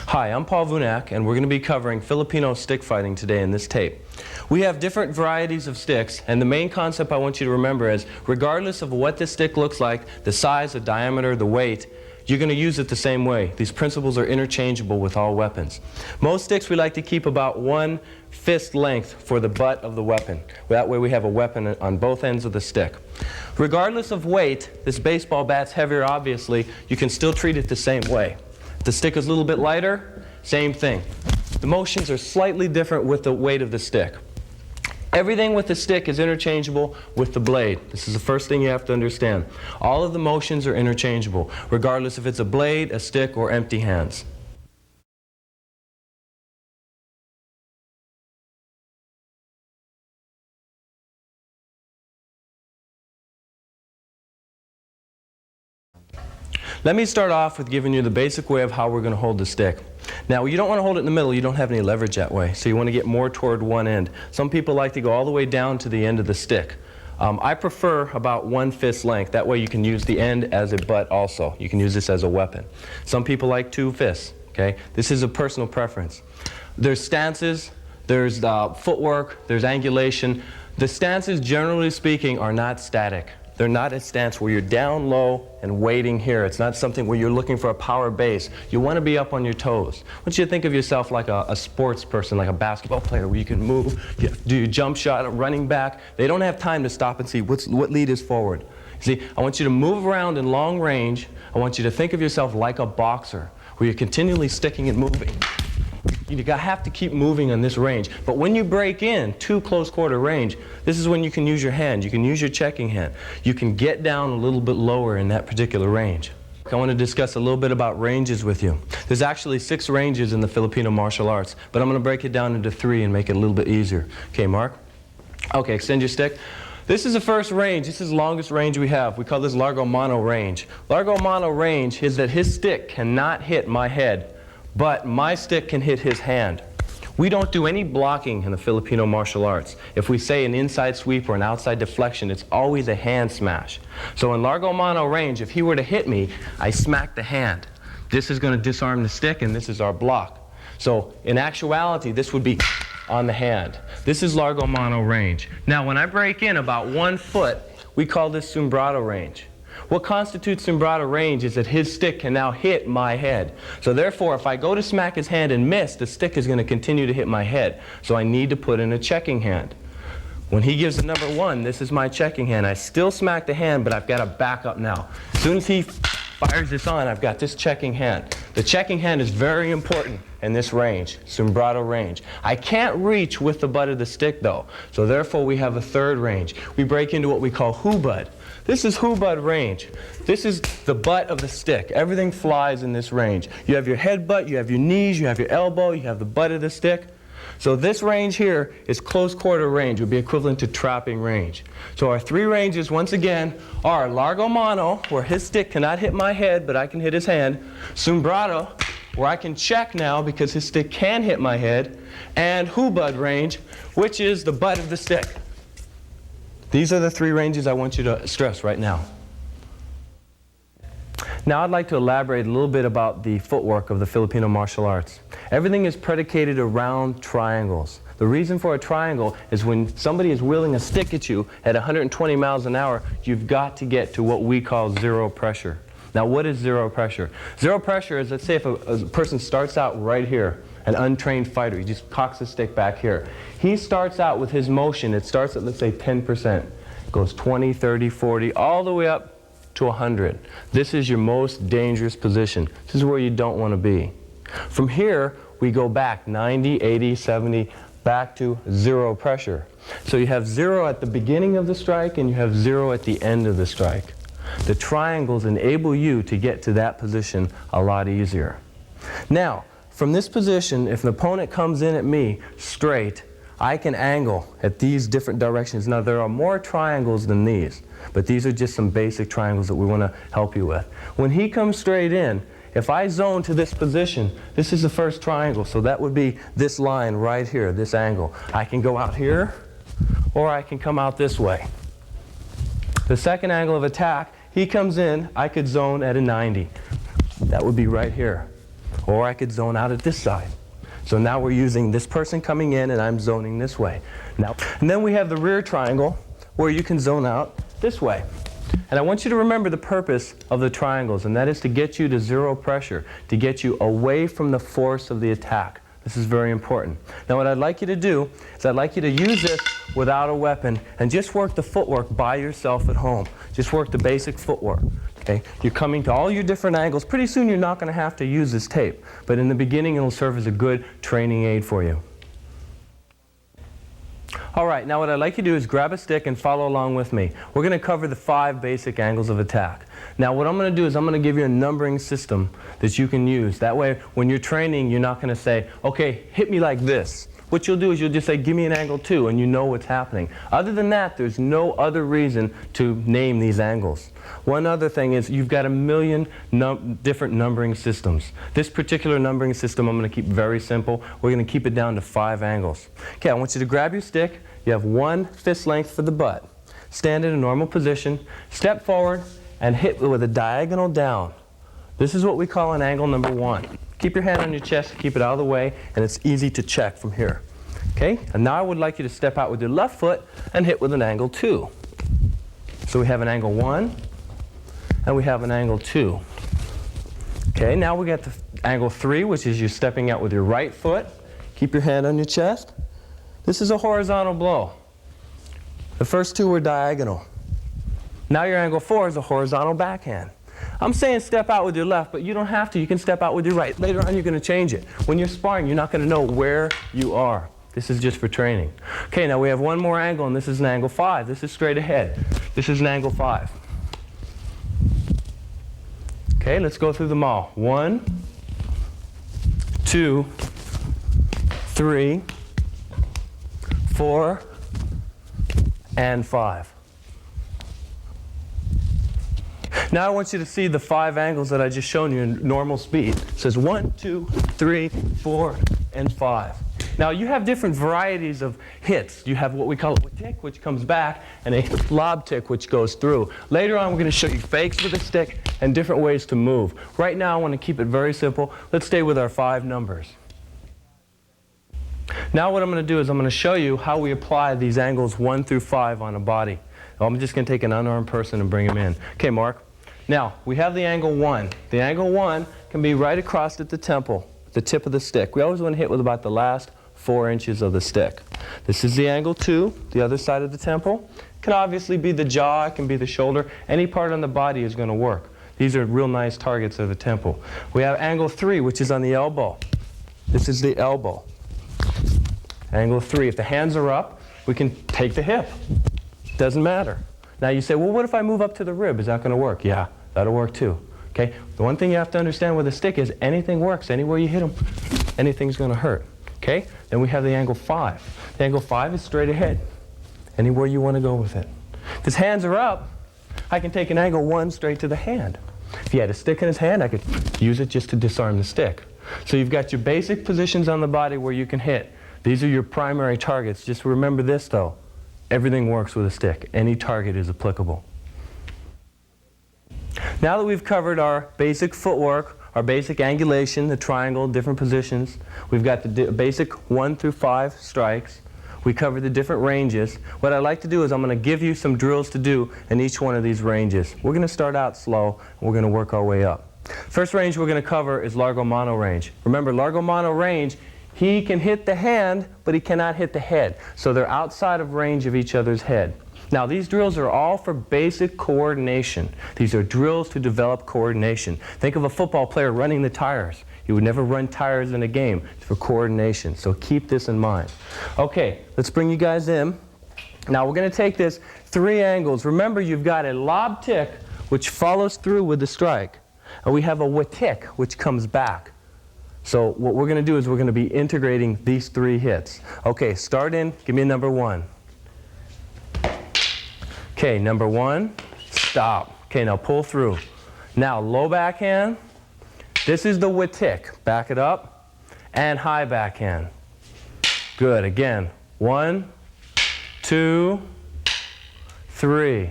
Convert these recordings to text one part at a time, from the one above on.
Hi, I'm Paul Vunak, and we're going to be covering Filipino stick fighting today in this tape. We have different varieties of sticks, and the main concept I want you to remember is, regardless of what this stick looks like, the size, the diameter, the weight, you're going to use it the same way. These principles are interchangeable with all weapons. Most sticks we like to keep about 1 fist length for the butt of the weapon. That way we have a weapon on both ends of the stick. Regardless of weight, this baseball bat's heavier obviously, you can still treat it the same way. The stick is a little bit lighter, same thing. The motions are slightly different with the weight of the stick. Everything with the stick is interchangeable with the blade. This is the first thing you have to understand. All of the motions are interchangeable, regardless if it's a blade, a stick, or empty hands. Let me start off with giving you the basic way of how we're going to hold the stick. Now, you don't want to hold it in the middle. You don't have any leverage that way, so you want to get more toward one end. Some people like to go all the way down to the end of the stick. I prefer about 1 fist length. That way you can use the end as a butt also. You can use this as a weapon. Some people like 2 fists. Okay? This is a personal preference. There's stances, there's footwork, there's angulation. The stances, generally speaking, are not static. They're not a stance where you're down low and waiting here. It's not something where you're looking for a power base. You want to be up on your toes. I want you to think of yourself like a sports person, like a basketball player, where you can move, you do your jump shot, a running back. They don't have time to stop and see what lead is forward. See, I want you to move around in long range. I want you to think of yourself like a boxer, where you're continually sticking and moving. You have to keep moving on this range. But when you break in to close quarter range, this is when you can use your hand. You can use your checking hand. You can get down a little bit lower in that particular range. I want to discuss a little bit about ranges with you. There's actually 6 ranges in the Filipino martial arts, but I'm going to break it down into 3 and make it a little bit easier. Okay, Mark? Okay, extend your stick. This is the first range. This is the longest range we have. We call this Largo Mano range. Largo Mano range is that his stick cannot hit my head, but my stick can hit his hand. We don't do any blocking in the Filipino martial arts. If we say an inside sweep or an outside deflection, it's always a hand smash. So in Largo Mano range, if he were to hit me, I smack the hand. This is going to disarm the stick, and this is our block. So in actuality, this would be on the hand. This is Largo Mano range. Now when I break in about 1 foot, we call this Sombrado range. What constitutes Sombrado range is that his stick can now hit my head. So therefore, if I go to smack his hand and miss, the stick is going to continue to hit my head. So I need to put in a checking hand. When he gives the number 1, this is my checking hand. I still smack the hand, but I've got to back up now. As soon as he fires this on, I've got this checking hand. The checking hand is very important in this range, Sombrado range. I can't reach with the butt of the stick though, so therefore we have a 3rd range. We break into what we call hubad. This is hubad range. This is the butt of the stick. Everything flies in this range. You have your headbutt, you have your knees, you have your elbow, you have the butt of the stick. So this range here is close quarter range, would be equivalent to trapping range. So our 3 ranges, once again, are Largo Mano, where his stick cannot hit my head, but I can hit his hand. Sombrado, where I can check now because his stick can hit my head. And hubad range, which is the butt of the stick. These are the 3 ranges I want you to stress right now. Now I'd like to elaborate a little bit about the footwork of the Filipino martial arts. Everything is predicated around triangles. The reason for a triangle is when somebody is wheeling a stick at you at 120 miles an hour, you've got to get to what we call 0 pressure. Now what is 0 pressure? 0 pressure is, let's say if a person starts out right here, an untrained fighter, he just cocks his stick back here. He starts out with his motion, it starts at, let's say, 10%. It goes 20, 30, 40, all the way up to 100. This is your most dangerous position. This is where you don't want to be. From here, we go back 90, 80, 70, back to 0 pressure. So you have 0 at the beginning of the strike and you have 0 at the end of the strike. The triangles enable you to get to that position a lot easier. Now, from this position, if an opponent comes in at me straight, I can angle at these different directions. Now, there are more triangles than these, but these are just some basic triangles that we want to help you with. When he comes straight in, if I zone to this position, this is the first triangle, so that would be this line right here, this angle. I can go out here, or I can come out this way. The second angle of attack, he comes in, I could zone at a 90. That would be right here. Or I could zone out at this side. So now we're using this person coming in and I'm zoning this way. Now, and then we have the rear triangle where you can zone out this way. And I want you to remember the purpose of the triangles, and that is to get you to zero pressure, to get you away from the force of the attack. This is very important. Now what I'd like you to do is I'd like you to use this without a weapon and just work the footwork by yourself at home. Just work the basic footwork. Okay? You're coming to all your different angles. Pretty soon you're not going to have to use this tape, but in the beginning it'll serve as a good training aid for you. All right, now what I'd like you to do is grab a stick and follow along with me. We're going to cover the 5 basic angles of attack. Now what I'm going to do is I'm going to give you a numbering system that you can use. That way when you're training you're not going to say, okay, hit me like this. What you'll do is you'll just say, give me an angle 2, and you know what's happening. Other than that, there's no other reason to name these angles. One other thing is you've got a million different numbering systems. This particular numbering system I'm going to keep very simple. We're going to keep it down to 5 angles. Okay, I want you to grab your stick. You have 1 fist length for the butt. Stand in a normal position. Step forward and hit with a diagonal down. This is what we call an angle number 1. Keep your hand on your chest, keep it out of the way, and it's easy to check from here. Okay? And now I would like you to step out with your left foot and hit with an angle 2. So we have an angle 1, and we have an angle 2. Okay, now we got the angle 3, which is you're stepping out with your right foot. Keep your hand on your chest. This is a horizontal blow. The first 2 were diagonal. Now your angle 4 is a horizontal backhand. I'm saying step out with your left, but you don't have to. You can step out with your right. Later on, you're going to change it. When you're sparring, you're not going to know where you are. This is just for training. Okay, now we have one more angle, and this is an angle 5. This is straight ahead. This is an angle 5. Okay, let's go through them all. 1, 2, 3, 4, and 5. Now I want you to see the 5 angles that I just shown you in normal speed. It says 1, 2, 3, 4, and 5. Now you have different varieties of hits. You have what we call a tick, which comes back, and a lob tick, which goes through. Later on, we're going to show you fakes with a stick and different ways to move. Right now, I want to keep it very simple. Let's stay with our 5 numbers. Now what I'm going to do is I'm going to show you how we apply these angles 1 through 5 on a body. I'm just going to take an unarmed person and bring him in. Okay, Mark. Now, we have the angle 1. The angle 1 can be right across at the temple, the tip of the stick. We always want to hit with about the last 4 inches of the stick. This is the angle 2, the other side of the temple. It can obviously be the jaw, it can be the shoulder. Any part on the body is going to work. These are real nice targets of the temple. We have angle 3, which is on the elbow. This is the elbow. Angle 3. If the hands are up, we can take the hip. Doesn't matter. Now you say, well, what if I move up to the rib? Is that going to work? Yeah, that'll work too. Okay? The one thing you have to understand with a stick is anything works. Anywhere you hit them, anything's going to hurt. Okay? Then we have the angle 5. The angle 5 is straight ahead. Anywhere you want to go with it. If his hands are up, I can take an angle 1 straight to the hand. If he had a stick in his hand, I could use it just to disarm the stick. So you've got your basic positions on the body where you can hit. These are your primary targets. Just remember this, though. Everything works with a stick. Any target is applicable. Now that we've covered our basic footwork, our basic angulation, the triangle, different positions, we've got the basic 1 through 5 strikes, we covered the different ranges. What I'd like to do is I'm going to give you some drills to do in each one of these ranges. We're going to start out slow, and we're going to work our way up. First range we're going to cover is largo mano range. Remember, largo mano range, he can hit the hand, but he cannot hit the head. So they're outside of range of each other's head. Now these drills are all for basic coordination. These are drills to develop coordination. Think of a football player running the tires. You would never run tires in a game. It's for coordination. So keep this in mind. Okay, let's bring you guys in. Now we're going to take this 3 angles. Remember, you've got a lob tick, which follows through with the strike. And we have a watik, which comes back. So what we're going to do is we're going to be integrating these 3 hits. Okay, start in. Give me a number 1. Okay, number 1, stop. Okay, now pull through. Now low backhand. This is the watik. Back it up. And high backhand. Good. Again. 1, 2, 3.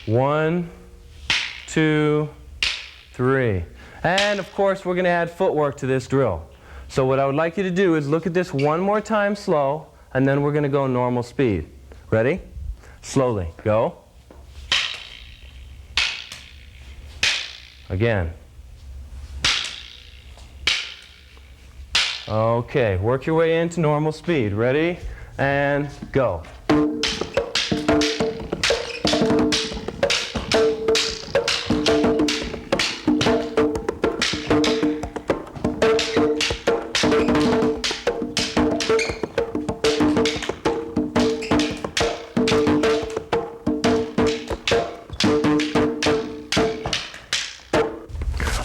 1, 2, 3. And of course, we're going to add footwork to this drill. So what I would like you to do is look at this one more time slow, and then we're going to go normal speed. Ready? Slowly. Go. Again. Okay, work your way into normal speed. Ready? And go.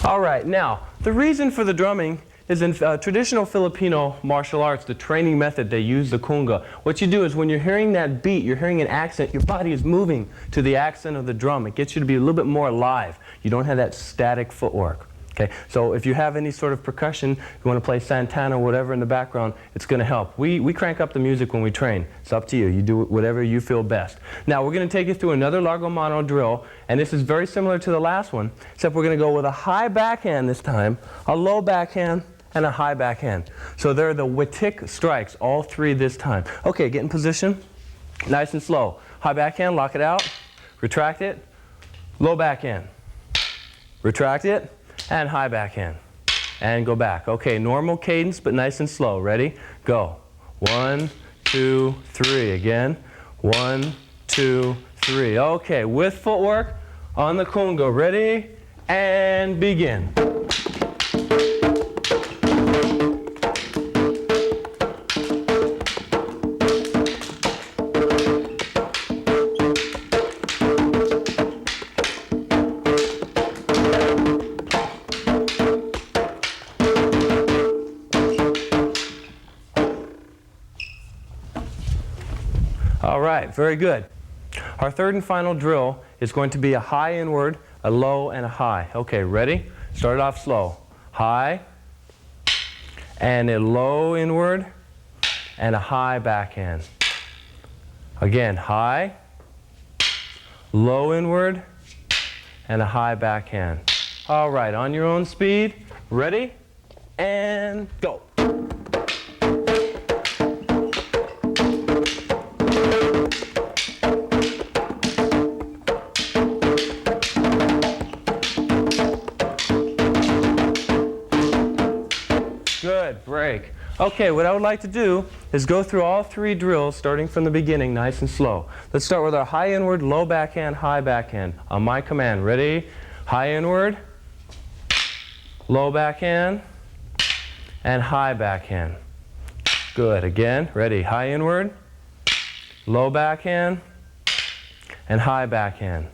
All right, now, the reason for the drumming is in traditional Filipino martial arts, the training method, they use the kunga. What you do is when you're hearing that beat, you're hearing an accent, your body is moving to the accent of the drum. It gets you to be a little bit more alive. You don't have that static footwork. Okay? So if you have any sort of percussion, you want to play Santana or whatever in the background, it's going to help. We crank up the music when we train. It's up to you. You do whatever you feel best. Now we're going to take you through another largo mano drill, and this is very similar to the last one, except we're going to go with a high backhand this time, a low backhand, and a high backhand. So they're the Vunak strikes, all three this time. Okay, get in position. Nice and slow. High backhand, lock it out. Retract it. Low backhand. Retract it. And high backhand. And go back. Okay, normal cadence, but nice and slow. Ready? Go. 1, 2, 3. Again. 1, 2, 3. Okay, with footwork on the kunga. Ready? And begin. All right, very good. Our third and final drill is going to be a high inward, a low, and a high. Okay, ready? Start it off slow. High, and a low inward, and a high backhand. Again, high, low inward, and a high backhand. All right, on your own speed. Ready? And go. Good, break. Okay, what I would like to do is go through all three drills starting from the beginning, nice and slow. Let's start with our high inward, low backhand, high backhand. On my command, ready? High inward, low backhand, and high backhand. Good, again, ready? High inward, low backhand, and high backhand.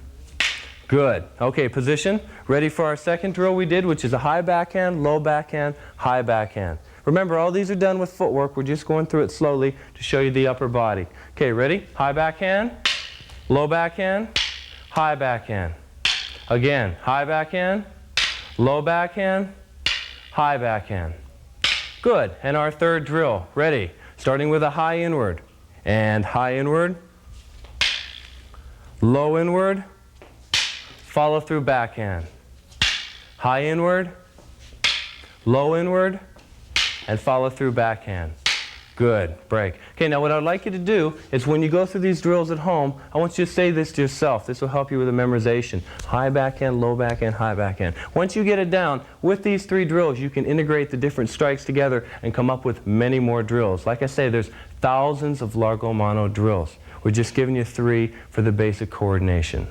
Good. Okay, position. Ready for our second drill we did, which is a high backhand, low backhand, high backhand. Remember, all these are done with footwork. We're just going through it slowly to show you the upper body. Okay, ready? High backhand, low backhand, high backhand. Again, high backhand, low backhand, high backhand. Good. And our third drill. Ready? Starting with a high inward. And high inward, low inward, follow through backhand. High inward, low inward, and follow through backhand. Good, break. Okay, now what I'd like you to do is when you go through these drills at home, I want you to say this to yourself. This will help you with the memorization. High backhand, low backhand, high backhand. Once you get it down, with these three drills, you can integrate the different strikes together and come up with many more drills. Like I say, there's thousands of largo mano drills. We're just giving you three for the basic coordination.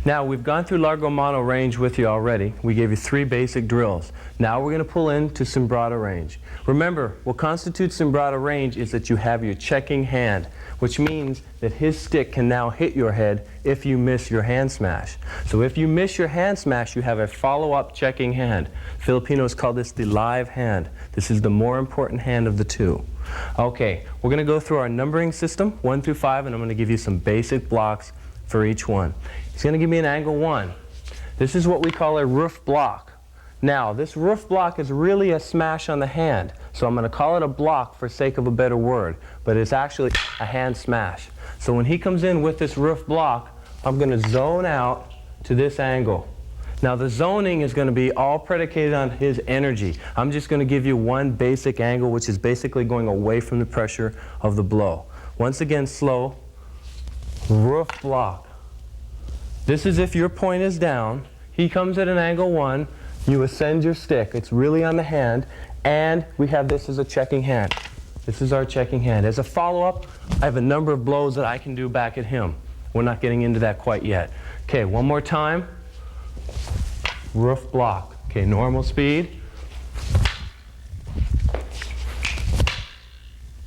Now, we've gone through largo mano range with you already. We gave you three basic drills. Now we're going to pull into sembrado range. Remember, what constitutes sembrado range is that you have your checking hand, which means that his stick can now hit your head if you miss your hand smash. So if you miss your hand smash, you have a follow-up checking hand. Filipinos call this the live hand. This is the more important hand of the two. Okay, we're going to go through our numbering system, 1 through 5, and I'm going to give you some basic blocks for each one. He's going to give me an angle 1. This is what we call a roof block. Now, this roof block is really a smash on the hand, so I'm going to call it a block for sake of a better word, but it's actually a hand smash. So when he comes in with this roof block, I'm going to zone out to this angle. Now the zoning is going to be all predicated on his energy. I'm just going to give you one basic angle, which is basically going away from the pressure of the blow. Once again, slow, roof block. This is if your point is down. He comes at an angle 1, you ascend your stick. It's really on the hand, and we have this as a checking hand. This is our checking hand. As a follow-up, I have a number of blows that I can do back at him. We're not getting into that quite yet. Okay, one more time. Roof block. Okay, normal speed.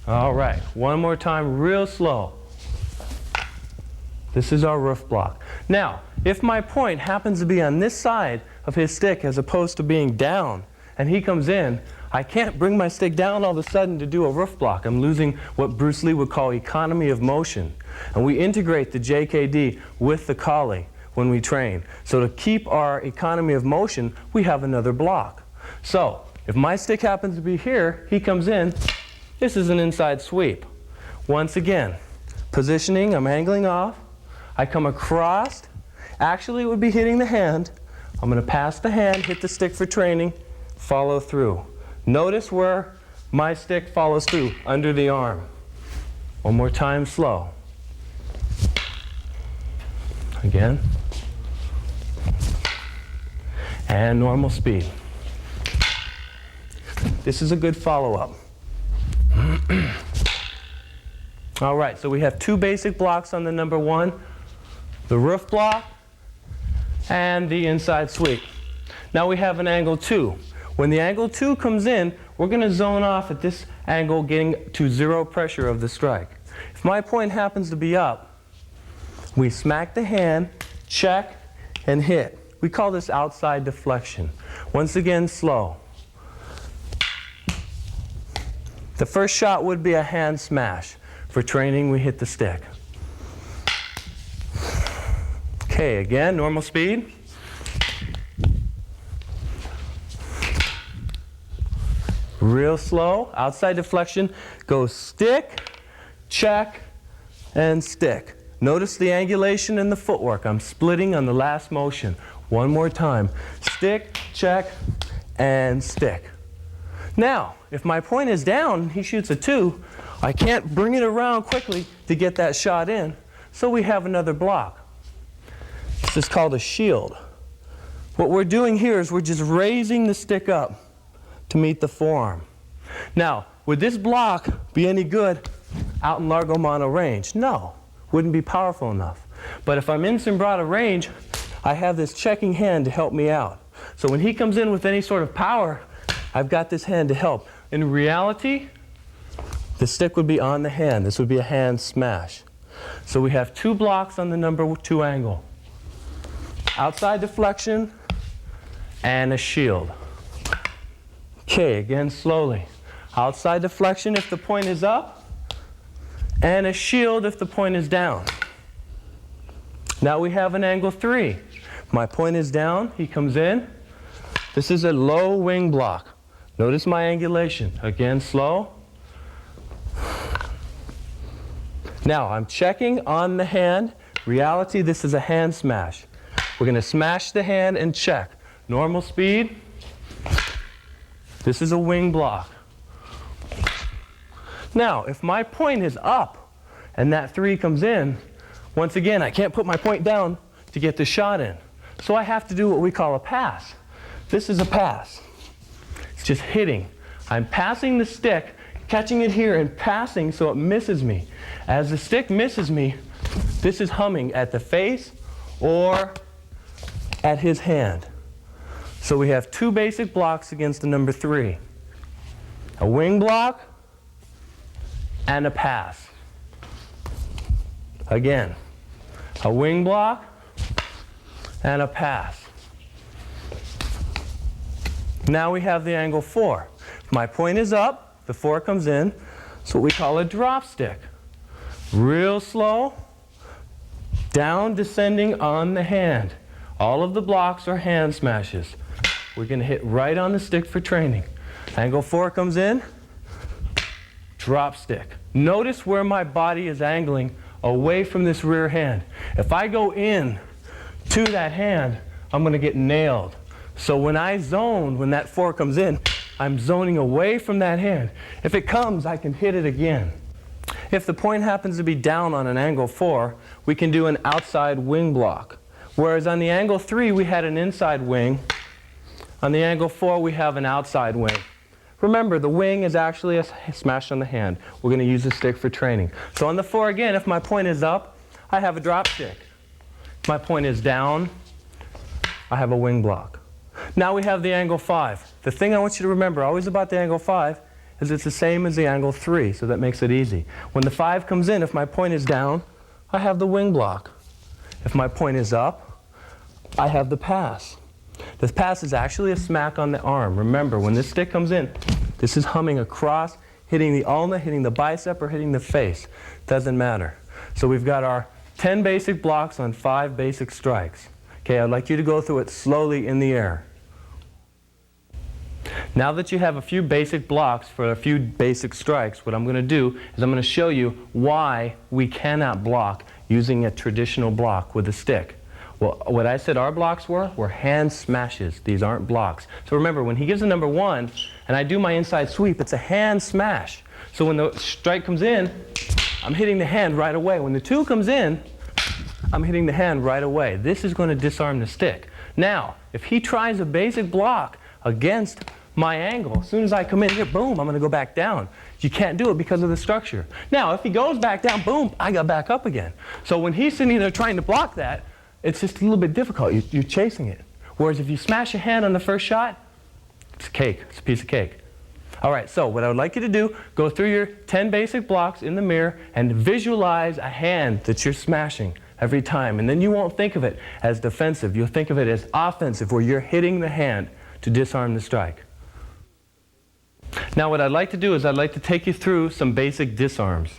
All right, one more time, real slow. This is our roof block. Now, if my point happens to be on this side of his stick as opposed to being down, and he comes in, I can't bring my stick down all of a sudden to do a roof block. I'm losing what Bruce Lee would call economy of motion. And we integrate the JKD with the collie when we train. So to keep our economy of motion, we have another block. So if my stick happens to be here, he comes in, this is an inside sweep. Once again, positioning, I'm angling off. I come across. Actually, it would be hitting the hand. I'm going to pass the hand, hit the stick for training, follow through. Notice where my stick follows through, under the arm. One more time, slow. Again. And normal speed. This is a good follow-up. All right, so we have two basic blocks on the number 1, the roof block and the inside sweep. Now we have an angle 2. When the angle 2 comes in, we're going to zone off at this angle, getting to 0 pressure of the strike. If my point happens to be up, we smack the hand, check, and hit. We call this outside deflection. Once again, slow. The first shot would be a hand smash. For training, we hit the stick. Okay, again, normal speed. Real slow, outside deflection, go stick, check, and stick. Notice the angulation in the footwork. I'm splitting on the last motion. One more time. Stick, check, and stick. Now, if my point is down, he shoots a 2, I can't bring it around quickly to get that shot in, so we have another block. This is called a shield. What we're doing here is we're just raising the stick up to meet the forearm. Now, would this block be any good out in largo mono range? No, wouldn't be powerful enough. But if I'm in Simbrata range, I have this checking hand to help me out. So when he comes in with any sort of power, I've got this hand to help. In reality, the stick would be on the hand. This would be a hand smash. So we have 2 blocks on the number 2 angle. Outside deflection and a shield. Okay, again slowly. Outside deflection if the point is up, and a shield if the point is down. Now we have an angle 3. My point is down, he comes in. This is a low wing block. Notice my angulation. Again, slow. Now I'm checking on the hand. Reality, this is a hand smash. We're going to smash the hand and check. Normal speed. This is a wing block. Now, if my point is up and that 3 comes in, once again, I can't put my point down to get the shot in. So I have to do what we call a pass. This is a pass. It's just hitting. I'm passing the stick, catching it here and passing so it misses me. As the stick misses me, this is humming at the face or at his hand. So we have 2 basic blocks against the number 3. A wing block and a pass. Again, a wing block and a pass. Now we have the angle 4. My point is up, the 4 comes in. It's what we call a drop stick. Real slow, down descending on the hand. All of the blocks are hand smashes. We're going to hit right on the stick for training. Angle 4 comes in, drop stick. Notice where my body is angling away from this rear hand. If I go in to that hand, I'm going to get nailed. So when I zone, when that 4 comes in, I'm zoning away from that hand. If it comes, I can hit it again. If the point happens to be down on an angle 4, we can do an outside wing block. Whereas on the angle 3, we had an inside wing. On the angle 4, we have an outside wing. Remember, the wing is actually a smash on the hand. We're going to use the stick for training. So on the 4 again, if my point is up, I have a drop stick. If my point is down, I have a wing block. Now we have the angle 5. The thing I want you to remember always about the angle 5 is it's the same as the angle 3, so that makes it easy. When the 5 comes in, if my point is down, I have the wing block. If my point is up, I have the pass. The pass is actually a smack on the arm. Remember, when this stick comes in, this is humming across, hitting the ulna, hitting the bicep, or hitting the face. Doesn't matter. So we've got our 10 basic blocks on 5 basic strikes. Okay, I'd like you to go through it slowly in the air. Now that you have a few basic blocks for a few basic strikes, what I'm going to do is I'm going to show you why we cannot block using a traditional block with a stick. Well, what I said our blocks were hand smashes. These aren't blocks. So remember, when he gives a number 1 and I do my inside sweep, it's a hand smash. So when the strike comes in, I'm hitting the hand right away. When the 2 comes in, I'm hitting the hand right away. This is going to disarm the stick. Now, if he tries a basic block against my angle, as soon as I come in here, boom, I'm going to go back down. You can't do it because of the structure. Now, if he goes back down, boom, I got back up again. So when he's sitting there trying to block that, it's just a little bit difficult. You're chasing it. Whereas if you smash your hand on the first shot, it's cake. It's a piece of cake. All right, so what I would like you to do, go through your 10 basic blocks in the mirror and visualize a hand that you're smashing every time. And then you won't think of it as defensive. You'll think of it as offensive, where you're hitting the hand to disarm the strike. Now what I'd like to do is I'd like to take you through some basic disarms.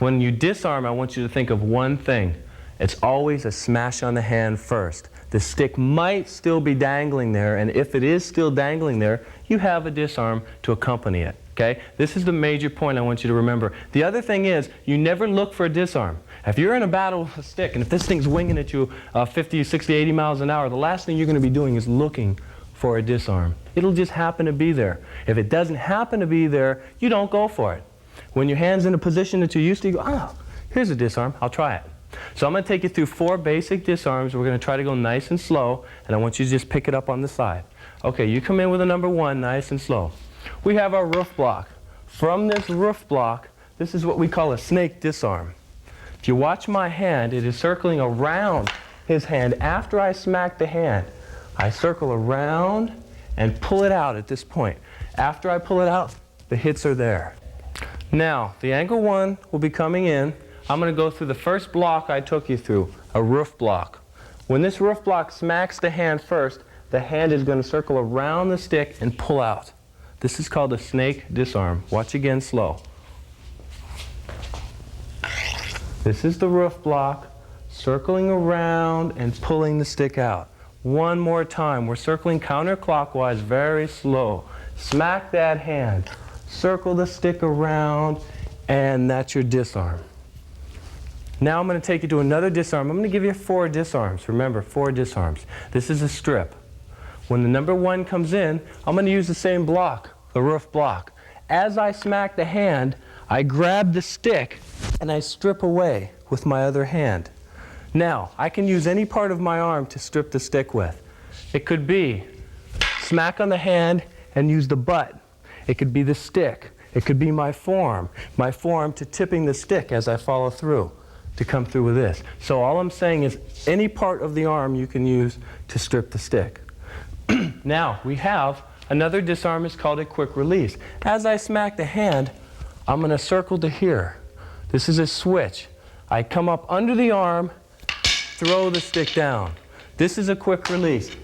When you disarm, I want you to think of one thing. It's always a smash on the hand first. The stick might still be dangling there, and if it is still dangling there, you have a disarm to accompany it. Okay? This is the major point I want you to remember. The other thing is, you never look for a disarm. If you're in a battle with a stick, and if this thing's winging at you 50, 60, 80 miles an hour, the last thing you're going to be doing is looking for a disarm. It'll just happen to be there. If it doesn't happen to be there, you don't go for it. When your hand's in a position that you're used to, you go, oh, here's a disarm, I'll try it. So I'm going to take you through 4 basic disarms. We're going to try to go nice and slow, and I want you to just pick it up on the side. Okay, you come in with a number 1, nice and slow. We have our roof block. From this roof block, this is what we call a snake disarm. If you watch my hand, it is circling around his hand. After I smack the hand, I circle around and pull it out at this point. After I pull it out, the hits are there. Now, the angle 1 will be coming in. I'm going to go through the first block I took you through, a roof block. When this roof block smacks the hand first, the hand is going to circle around the stick and pull out. This is called a snake disarm. Watch again slow. This is the roof block, circling around and pulling the stick out. One more time. We're circling counterclockwise, very slow. Smack that hand. Circle the stick around, and that's your disarm. Now I'm going to take you to another disarm. I'm going to give you 4 disarms. Remember, 4 disarms. This is a strip. When the number 1 comes in, I'm going to use the same block, the roof block. As I smack the hand, I grab the stick and I strip away with my other hand. Now, I can use any part of my arm to strip the stick with. It could be smack on the hand and use the butt. It could be the stick. It could be my forearm to tipping the stick as I follow through to come through with this. So all I'm saying is any part of the arm you can use to strip the stick. Now, we have another disarm. Is called a quick release. As I smack the hand, I'm going to circle to here. This is a switch. I come up under the arm, throw the stick down. This is a quick release.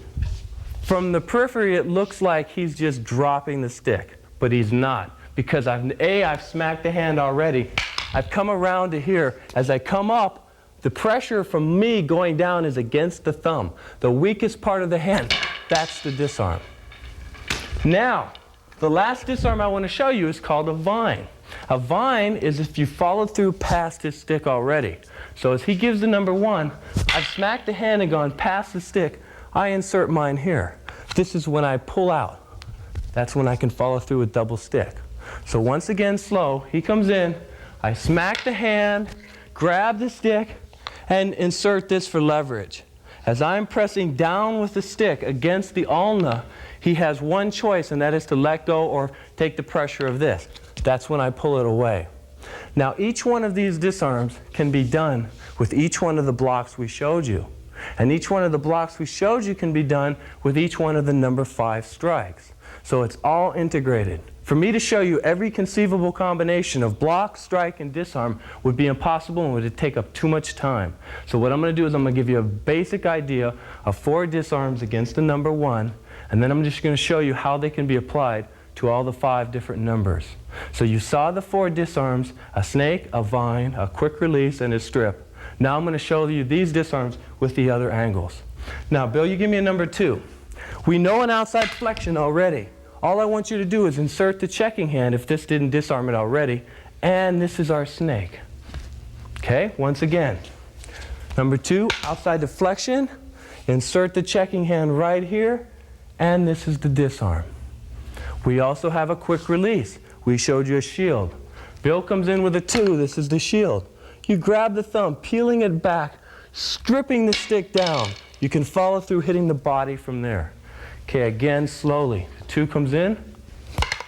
From the periphery, it looks like he's just dropping the stick, but he's not, because I've smacked the hand already. I've come around to here. As I come up, the pressure from me going down is against the thumb, the weakest part of the hand. That's the disarm. Now, the last disarm I want to show you is called a vine. A vine is if you follow through past his stick already. So as he gives the number 1, I've smacked the hand and gone past the stick. I insert mine here. This is when I pull out. That's when I can follow through with double stick. So once again, slow. He comes in. I smack the hand, grab the stick, and insert this for leverage. As I'm pressing down with the stick against the ulna, he has one choice, and that is to let go or take the pressure of this. That's when I pull it away. Now, each one of these disarms can be done with each one of the blocks we showed you. And each one of the blocks we showed you can be done with each one of the number 5 strikes. So it's all integrated. For me to show you every conceivable combination of block, strike, and disarm would be impossible and would take up too much time. So what I'm going to do is I'm going to give you a basic idea of 4 disarms against the number 1, and then I'm just going to show you how they can be applied to all the 5 different numbers. So you saw the 4 disarms: a snake, a vine, a quick release, and a strip. Now I'm going to show you these disarms with the other angles. Now, Bill, you give me a number 2. We know an outside flexion already. All I want you to do is insert the checking hand if this didn't disarm it already, and this is our snake. Okay, once again. Number 2, outside deflection, insert the checking hand right here, and this is the disarm. We also have a quick release. We showed you a shield. Bill comes in with a 2, this is the shield. You grab the thumb, peeling it back, stripping the stick down. You can follow through, hitting the body from there. Okay, again, slowly. 2 comes in,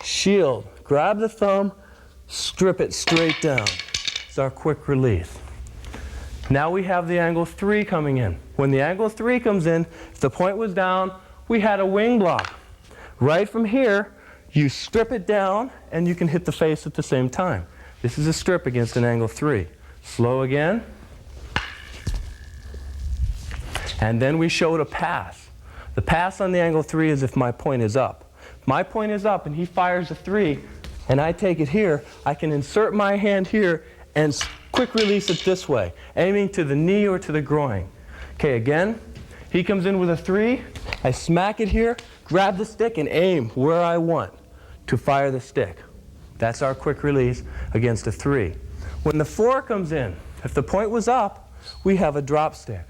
shield, grab the thumb, strip it straight down. It's our quick release. Now we have the angle 3 coming in. When the angle 3 comes in, if the point was down, we had a wing block. Right from here, you strip it down, and you can hit the face at the same time. This is a strip against an angle 3. Slow again. And then we showed a pass. The pass on the angle 3 is if my point is up. If my point is up and he fires a 3 and I take it here, I can insert my hand here and quick release it this way, aiming to the knee or to the groin. Okay, again, he comes in with a 3. I smack it here, grab the stick, and aim where I want to fire the stick. That's our quick release against a 3. When the 4 comes in, if the point was up, we have a drop stick.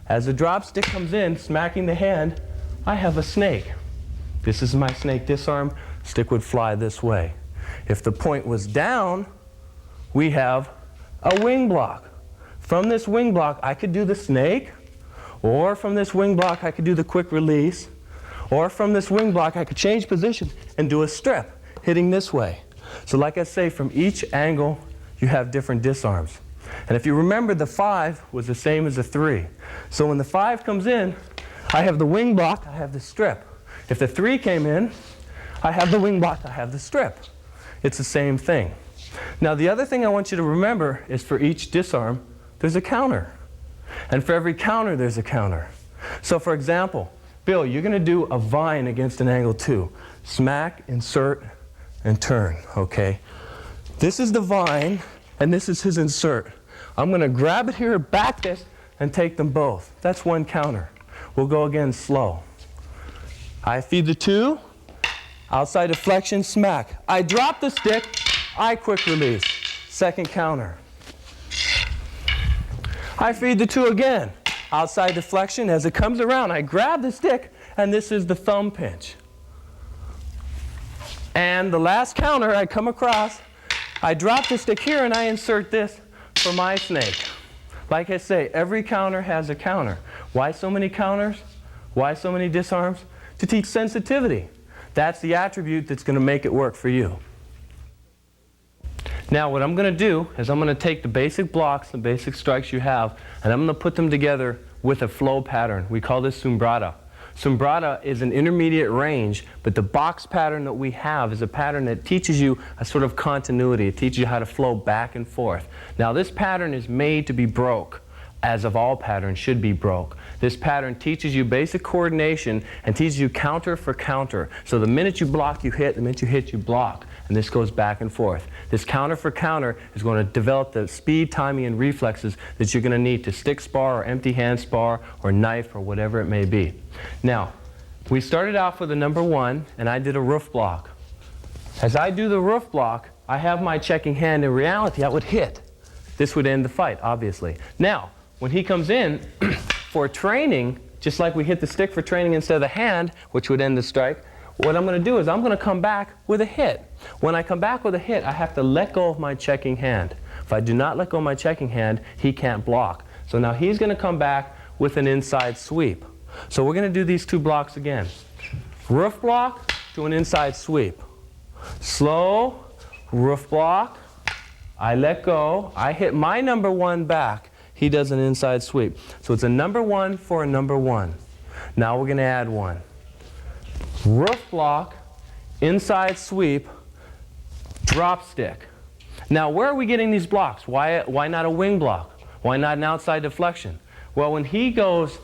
As the drop stick comes in, smacking the hand, I have a snake. This is my snake disarm. Stick would fly this way. If the point was down, we have a wing block. From this wing block, I could do the snake, or from this wing block, I could do the quick release, or from this wing block, I could change position and do a strip, hitting this way. So like I say, from each angle, you have different disarms. And if you remember, the 5 was the same as the 3. So when the 5 comes in, I have the wing block, I have the strip. If the 3 came in, I have the wing block, I have the strip. It's the same thing. Now the other thing I want you to remember is for each disarm, there's a counter. And for every counter, there's a counter. So for example, Bill, you're going to do a vine against an angle 2. Smack, insert, and turn, okay? This is the vine, and this is his insert. I'm going to grab it here, back this, and take them both. That's one counter. We'll go again slow. I feed the 2, outside deflection, smack. I drop the stick, I quick release. Second counter. I feed the 2 again. Outside deflection, as it comes around, I grab the stick, and this is the thumb pinch. And the last counter, I come across, I drop the stick here, and I insert this for my snake. Like I say, every counter has a counter. Why so many counters? Why so many disarms? To teach sensitivity. That's the attribute that's going to make it work for you. Now what I'm going to do is I'm going to take the basic blocks, the basic strikes you have, and I'm going to put them together with a flow pattern. We call this sombrata. Sombrata is an intermediate range, but the box pattern that we have is a pattern that teaches you a sort of continuity. It teaches you how to flow back and forth. Now this pattern is made to be broke, as of all patterns should be broke. This pattern teaches you basic coordination and teaches you counter for counter. So the minute you block, you hit. The minute you hit, you block. And this goes back and forth. This counter for counter is going to develop the speed, timing, and reflexes that you're going to need to stick spar or empty hand spar or knife or whatever it may be. Now, we started off with a number 1, and I did a roof block. As I do the roof block, I have my checking hand. In reality, I would hit. This would end the fight, obviously. Now, when he comes in, for training just like we hit the stick for training instead of the hand, which would end the strike, what I'm going to do is I'm going to come back with a hit. When I come back with a hit, I have to let go of my checking hand. If I do not let go of my checking hand, he can't block. So now he's going to come back with an inside sweep. So we're going to do these two blocks again. Roof block to an inside sweep. Slow, roof block. I let go. I hit my number one back. He does an inside sweep. So it's a number one for a number one. Now we're going to add one. Roof block, inside sweep, drop stick. Now where are we getting these blocks? Why not a wing block? Why not an outside deflection? Well, when he goes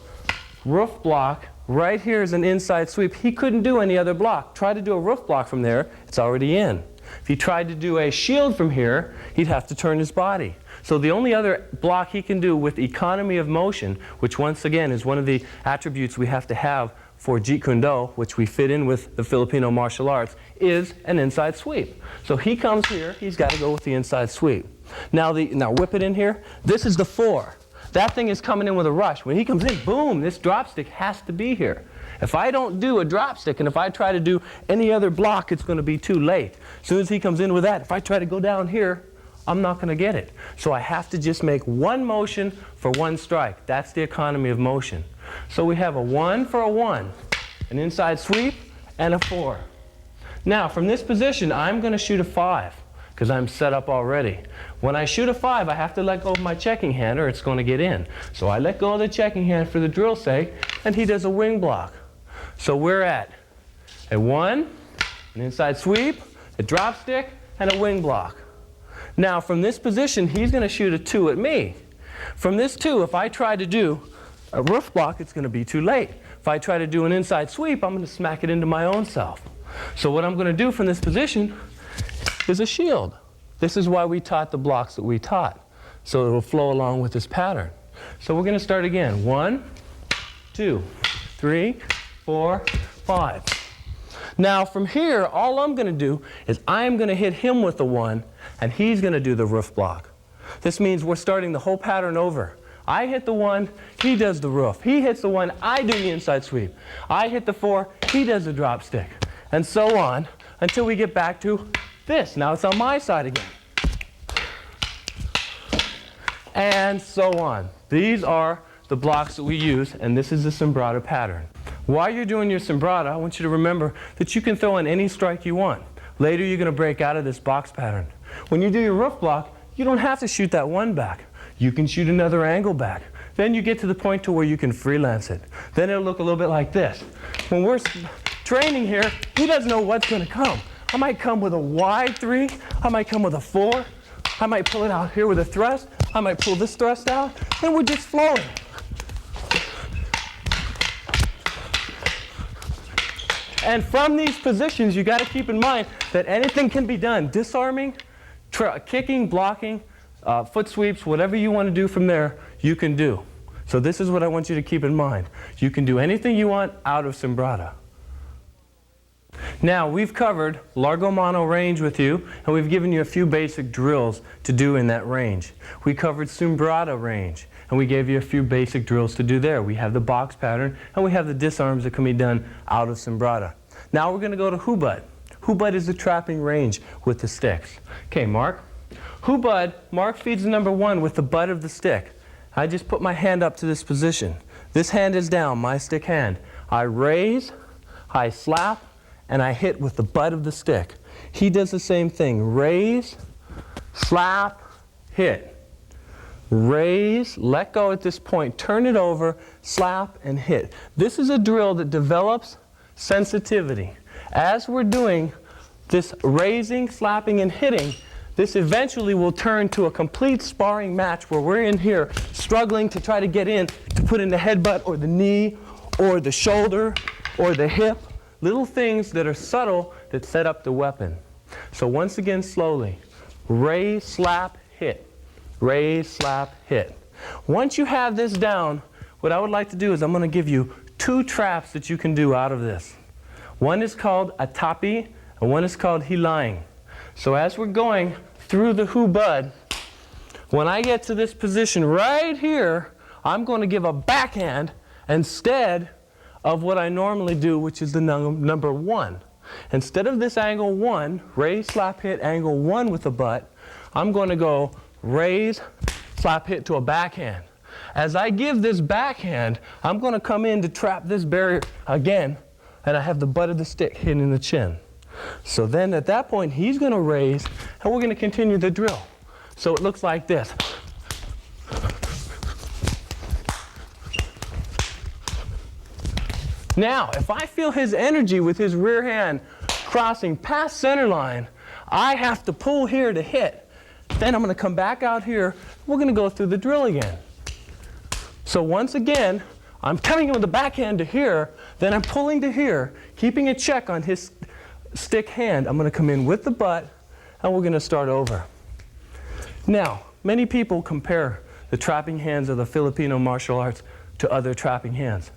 roof block, right here is an inside sweep. He couldn't do any other block. Try to do a roof block from there, it's already in. If he tried to do a shield from here, he'd have to turn his body. So the only other block he can do with economy of motion, which once again is one of the attributes we have to have for Jeet Kune Do, which we fit in with the Filipino martial arts, is an inside sweep. So he comes here, he's got to go with the inside sweep. Now whip it in here. This is the 4. That thing is coming in with a rush. When he comes in, boom, this drop stick has to be here. If I don't do a drop stick, and if I try to do any other block, it's going to be too late. As soon as he comes in with that, if I try to go down here, I'm not going to get it. So I have to just make one motion for one strike. That's the economy of motion. So we have a 1 for a 1, an inside sweep, and a 4. Now from this position, I'm going to shoot a 5 because I'm set up already. When I shoot a 5, I have to let go of my checking hand or it's going to get in. So I let go of the checking hand for the drill's sake, and he does a wing block. So we're at a 1, an inside sweep, a drop stick, and a wing block. Now from this position, he's going to shoot a 2 at me. From this 2, if I try to do a roof block, it's going to be too late. If I try to do an inside sweep, I'm going to smack it into my own self. So what I'm going to do from this position is a shield. This is why we taught the blocks that we taught. So it will flow along with this pattern. So we're going to start again. 1, 2, 3, 4, 5. Now from here, all I'm going to do is I'm going to hit him with the 1, and he's going to do the roof block. This means we're starting the whole pattern over. I hit the 1, he does the roof. He hits the 1, I do the inside sweep. I hit the 4, he does the drop stick. And so on until we get back to this. Now it's on my side again. And so on. These are the blocks that we use, and this is the sombrata pattern. While you're doing your sombrata, I want you to remember that you can throw in any strike you want. Later you're going to break out of this box pattern. When you do your roof block, you don't have to shoot that 1 back. You can shoot another angle back. Then you get to the point to where you can freelance it. Then it'll look a little bit like this. When we're training here, he doesn't know what's going to come. I might come with a wide 3. I might come with a 4. I might pull it out here with a thrust. I might pull this thrust out. And we're just flowing. And from these positions, you got to keep in mind that anything can be done. Disarming, kicking, blocking, foot sweeps, whatever you want to do from there, you can do. So this is what I want you to keep in mind. You can do anything you want out of sombrata. Now, we've covered largo mano range with you, and we've given you a few basic drills to do in that range. We covered sombrata range, and we gave you a few basic drills to do there. We have the box pattern, and we have the disarms that can be done out of sombrata. Now we're going to go to hubud. Hubud is the trapping range with the sticks. Okay, Mark. Hubud, Mark feeds the number 1 with the butt of the stick. I just put my hand up to this position. This hand is down, my stick hand. I raise, I slap, and I hit with the butt of the stick. He does the same thing. Raise, slap, hit. Raise, let go at this point, turn it over, slap, and hit. This is a drill that develops sensitivity. As we're doing this raising, slapping, and hitting, this eventually will turn to a complete sparring match where we're in here struggling to try to get in, to put in the headbutt or the knee or the shoulder or the hip. Little things that are subtle that set up the weapon. So once again, slowly. Raise, slap, hit. Raise, slap, hit. Once you have this down, what I would like to do is I'm going to give you 2 traps that you can do out of this. One is called a tapi, and one is called hilaing. So as we're going through the hubud, when I get to this position right here, I'm going to give a backhand, instead of what I normally do, which is the number 1. Instead of this angle 1, raise, slap, hit, angle 1 with the butt, I'm going to go raise, slap, hit to a backhand. As I give this backhand, I'm going to come in to trap this barrier again, and I have the butt of the stick hitting the chin. So then at that point, he's going to raise, and we're going to continue the drill. So it looks like this. Now, if I feel his energy with his rear hand crossing past center line, I have to pull here to hit. Then I'm going to come back out here. We're going to go through the drill again. So once again, I'm coming in with the backhand to here, then I'm pulling to here, keeping a check on his stick hand. I'm going to come in with the butt, and we're going to start over. Now, many people compare the trapping hands of the Filipino martial arts to other trapping hands.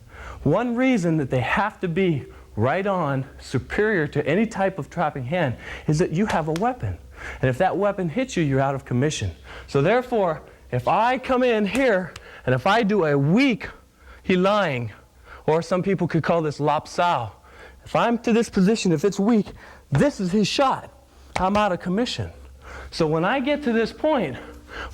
One reason that they have to be right on, superior to any type of trapping hand, is that you have a weapon. And if that weapon hits you, you're out of commission. So therefore, if I come in here, and if I do a weak hilaing, or some people could call this lapsao, if I'm to this position, if it's weak, this is his shot. I'm out of commission. So when I get to this point,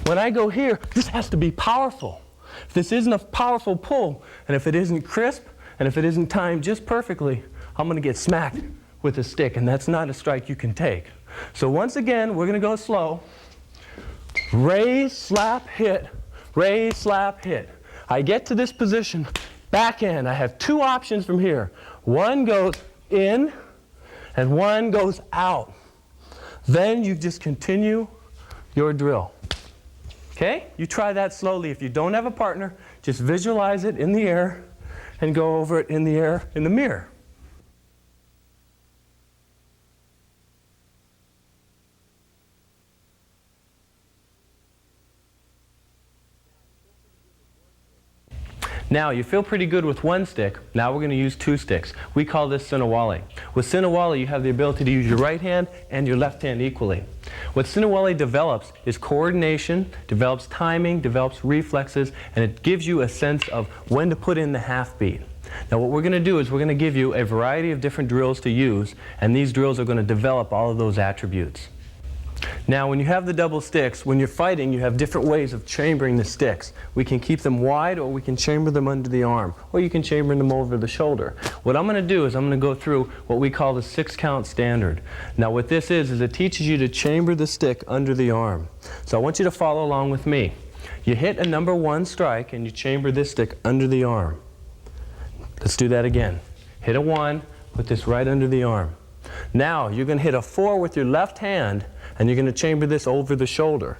when I go here, this has to be powerful. If this isn't a powerful pull, and if it isn't crisp, and if it isn't timed just perfectly, I'm going to get smacked with a stick, and that's not a strike you can take. So once again, we're going to go slow. Raise, slap, hit. Raise, slap, hit. I get to this position, backhand. I have 2 options from here. One goes in, and one goes out. Then you just continue your drill. Okay? You try that slowly. If you don't have a partner, just visualize it in the air and go over it in the air in the mirror. Now, you feel pretty good with 1 stick. Now we're going to use 2 sticks. We call this Sinawali. With Sinawali, you have the ability to use your right hand and your left hand equally. What Sinawali develops is coordination, develops timing, develops reflexes, and it gives you a sense of when to put in the half beat. Now what we're going to do is we're going to give you a variety of different drills to use, and these drills are going to develop all of those attributes. Now when you have the double sticks, when you're fighting, you have different ways of chambering the sticks. We can keep them wide, or we can chamber them under the arm, or you can chamber them over the shoulder. What I'm going to do is I'm going to go through what we call the 6-count standard. Now what this is it teaches you to chamber the stick under the arm. So I want you to follow along with me. You hit a number 1 strike and you chamber this stick under the arm. Let's do that again. Hit a 1, put this right under the arm. Now you're going to hit a 4 with your left hand, and you're going to chamber this over the shoulder.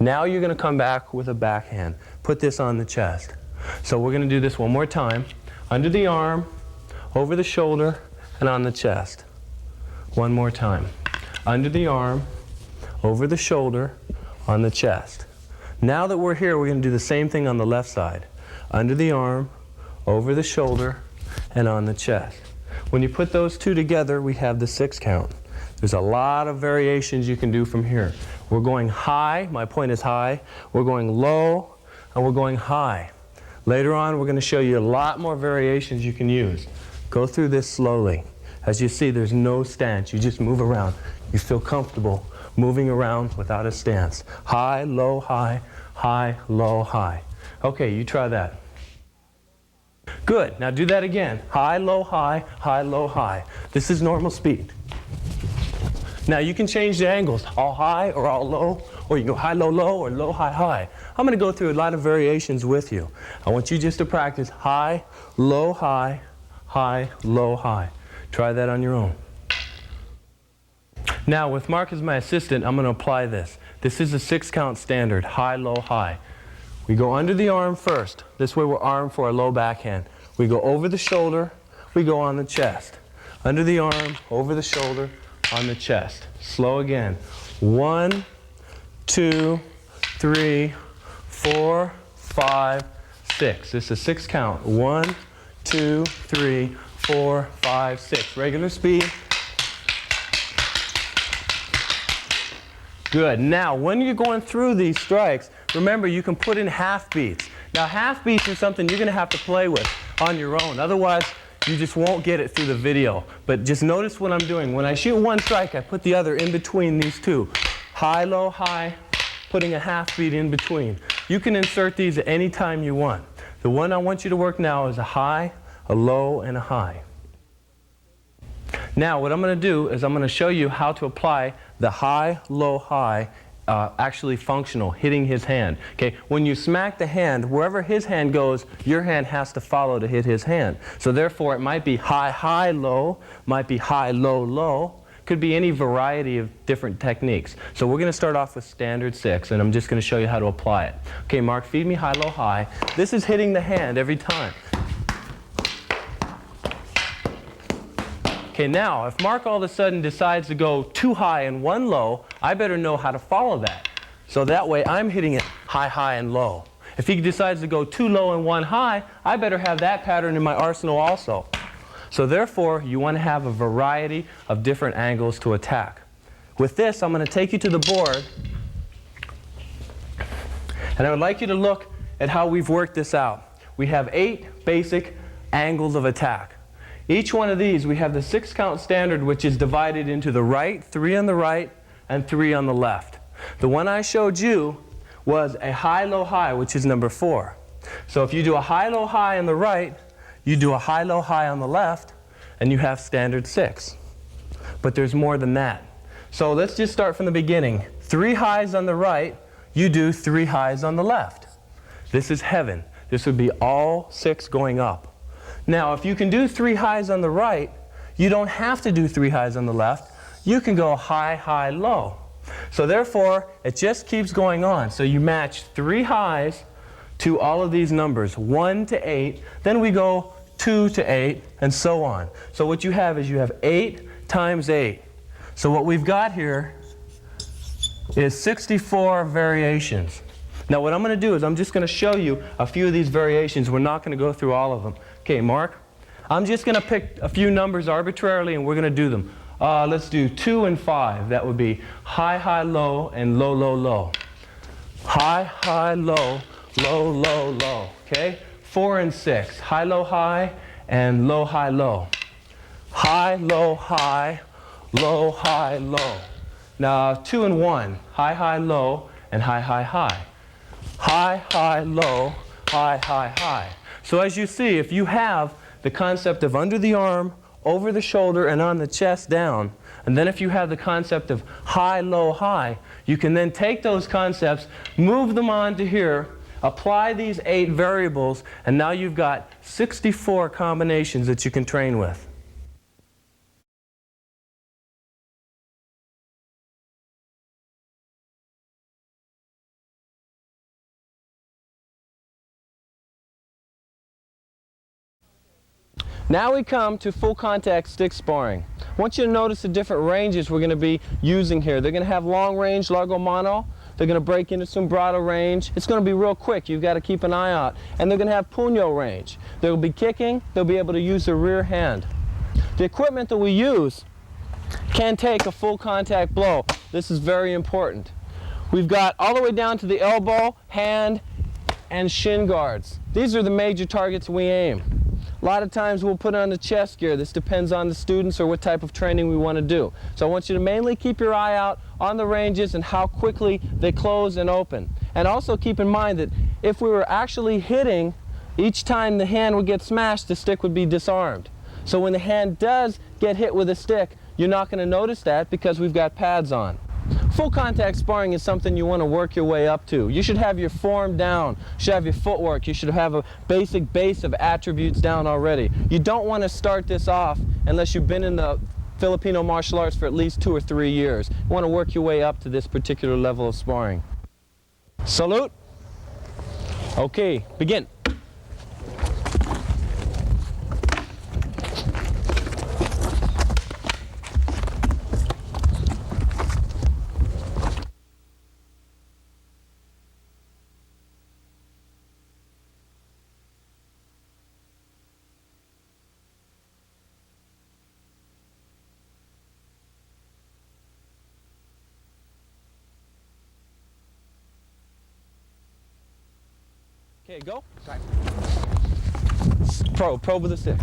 Now you're going to come back with a backhand. Put this on the chest. So we're going to do this one more time. Under the arm, over the shoulder, and on the chest. One more time. Under the arm, over the shoulder, on the chest. Now that we're here, we're going to do the same thing on the left side. Under the arm, over the shoulder, and on the chest. When you put those 2 together, we have the 6 count. There's a lot of variations you can do from here. We're going high, my point is high. We're going low, and we're going high. Later on, we're going to show you a lot more variations you can use. Go through this slowly. As you see, there's no stance. You just move around. You feel comfortable moving around without a stance. High, low, high, high, low, high. Okay, you try that. Good. Now do that again. High, low, high, high, low, high. This is normal speed. Now you can change the angles, all high or all low, or you can go high, low, low, or low, high, high. I'm going to go through a lot of variations with you. I want you just to practice high, low, high, high, low, high. Try that on your own. Now with Mark as my assistant, I'm going to apply this. This is a 6-count standard, high, low, high. We go under the arm first. This way we're armed for a low backhand. We go over the shoulder, we go on the chest. Under the arm, over the shoulder, on the chest. Slow again. 1, 2, 3, 4, 5, 6. This is a 6 count. 1, 2, 3, 4, 5, 6. Regular speed. Good. Now, when you're going through these strikes, remember you can put in half beats. Now half beats are something you're going to have to play with on your own. Otherwise, you just won't get it through the video. But just notice what I'm doing. When I shoot one strike, I put the other in between these two. High, low, high, putting a half beat in between. You can insert these at any time you want. The one I want you to work now is a high, a low, and a high. Now what I'm going to do is I'm going to show you how to apply the high, low, high, actually functional, hitting his hand. Okay? When you smack the hand, wherever his hand goes, your hand has to follow to hit his hand. So therefore it might be high, high, low, might be high, low, low. Could be any variety of different techniques. So we're going to start off with standard 6, and I'm just going to show you how to apply it. Okay, Mark, feed me high, low, high. This is hitting the hand every time. Okay, now, if Mark all of a sudden decides to go too high and one low, I better know how to follow that. So that way I'm hitting it high, high, and low. If he decides to go too low and one high, I better have that pattern in my arsenal also. So therefore, you want to have a variety of different angles to attack. With this, I'm going to take you to the board, and I would like you to look at how we've worked this out. We have 8 basic angles of attack. Each one of these, we have the 6-count standard, which is divided into the right, 3 on the right, and 3 on the left. The one I showed you was a high, low, high, which is number 4. So if you do a high, low, high on the right, you do a high, low, high on the left, and you have standard 6. But there's more than that. So let's just start from the beginning. 3 highs on the right, you do 3 highs on the left. This is heaven. This would be all 6 going up. Now, if you can do 3 highs on the right, you don't have to do 3 highs on the left. You can go high, high, low. So therefore, it just keeps going on. So you match 3 highs to all of these numbers, 1 to 8. Then we go 2 to 8, and so on. So what you have is you have 8 times 8. So what we've got here is 64 variations. Now what I'm going to do is I'm just going to show you a few of these variations. We're not going to go through all of them. Okay, Mark, I'm just going to pick a few numbers arbitrarily, and we're going to do them. Let's do 2 and 5. That would be high, high, low, and low, low, low. High, high, low, low, low, low. Okay? 4 and 6. High, low, high, and low, high, low. High, low, high, low, high, low. Now 2 and 1. High, high, low, and high, high, high. High, high, low, high, high, high. So as you see, if you have the concept of under the arm, over the shoulder, and on the chest down, and then if you have the concept of high, low, high, you can then take those concepts, move them on to here, apply these 8 variables, and now you've got 64 combinations that you can train with. Now we come to full contact stick sparring. I want you to notice the different ranges we're going to be using here. They're going to have long range, largo mano. They're going to break into sombrado range. It's going to be real quick. You've got to keep an eye out. And they're going to have puño range. They'll be kicking. They'll be able to use their rear hand. The equipment that we use can take a full contact blow. This is very important. We've got all the way down to the elbow, hand, and shin guards. These are the major targets we aim. A lot of times we'll put on the chest gear. This depends on the students or what type of training we want to do. So I want you to mainly keep your eye out on the ranges and how quickly they close and open. And also keep in mind that if we were actually hitting, each time the hand would get smashed, the stick would be disarmed. So when the hand does get hit with a stick, you're not going to notice that because we've got pads on. Full contact sparring is something you want to work your way up to. You should have your form down. You should have your footwork. You should have a basic base of attributes down already. You don't want to start this off unless you've been in the Filipino martial arts for at least 2 or 3 years. You want to work your way up to this particular level of sparring. Salute. Okay, begin. Okay, go. Probe with the stick.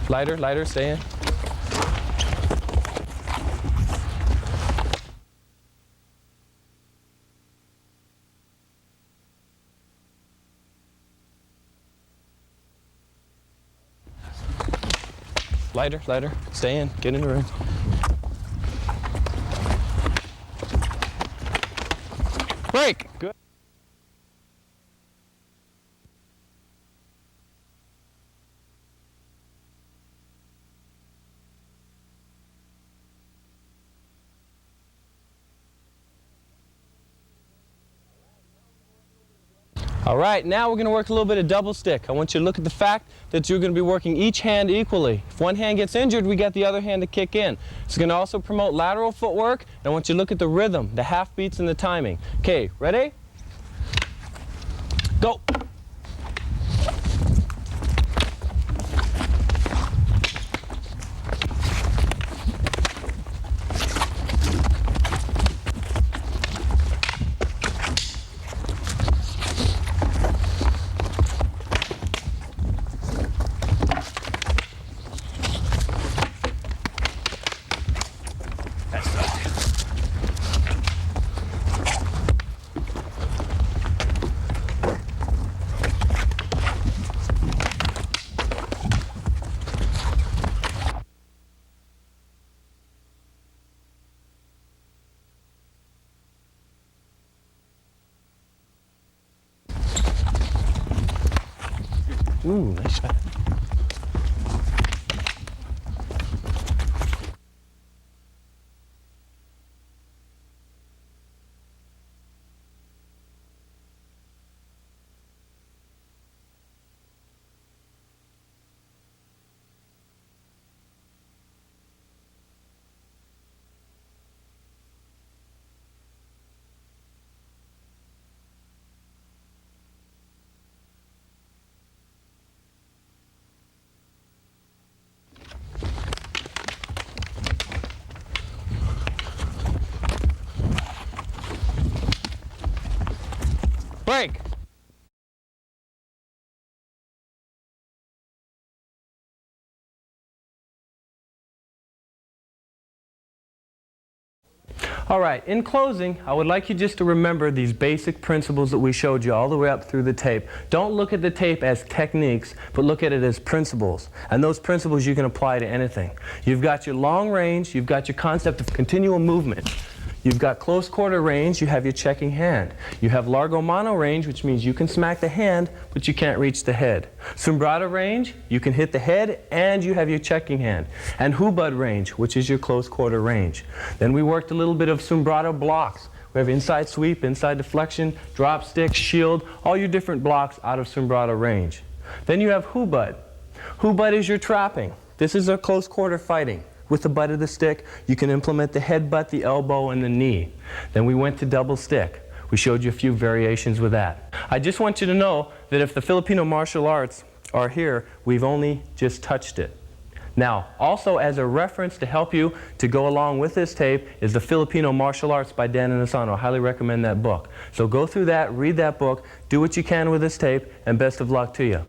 Lighter, lighter, stay in. Lighter, lighter, stay in, get in the room. Break! Good. All right, now we're going to work a little bit of double stick. I want you to look at the fact that you're going to be working each hand equally. If one hand gets injured, we got the other hand to kick in. It's going to also promote lateral footwork, and I want you to look at the rhythm, the half beats and the timing. Okay, ready? Go. Ooh, nice shot. Break. All right, in closing, I would like you just to remember these basic principles that we showed you all the way up through the tape. Don't look at the tape as techniques, but look at it as principles. And those principles you can apply to anything. You've got your long range, you've got your concept of continual movement. You've got close quarter range, you have your checking hand. You have largo mano range, which means you can smack the hand, but you can't reach the head. Sombrado range, you can hit the head and you have your checking hand. And hubad range, which is your close quarter range. Then we worked a little bit of sombrado blocks. We have inside sweep, inside deflection, drop stick, shield, all your different blocks out of sombrado range. Then you have hubad. Hubad is your trapping. This is a close quarter fighting. With the butt of the stick, you can implement the headbutt, the elbow, and the knee. Then we went to double stick. We showed you a few variations with that. I just want you to know that if the Filipino martial arts are here, we've only just touched it. Now, also as a reference to help you to go along with this tape is the Filipino Martial Arts by Dan Inosanto. I highly recommend that book. So go through that, read that book, do what you can with this tape, and best of luck to you.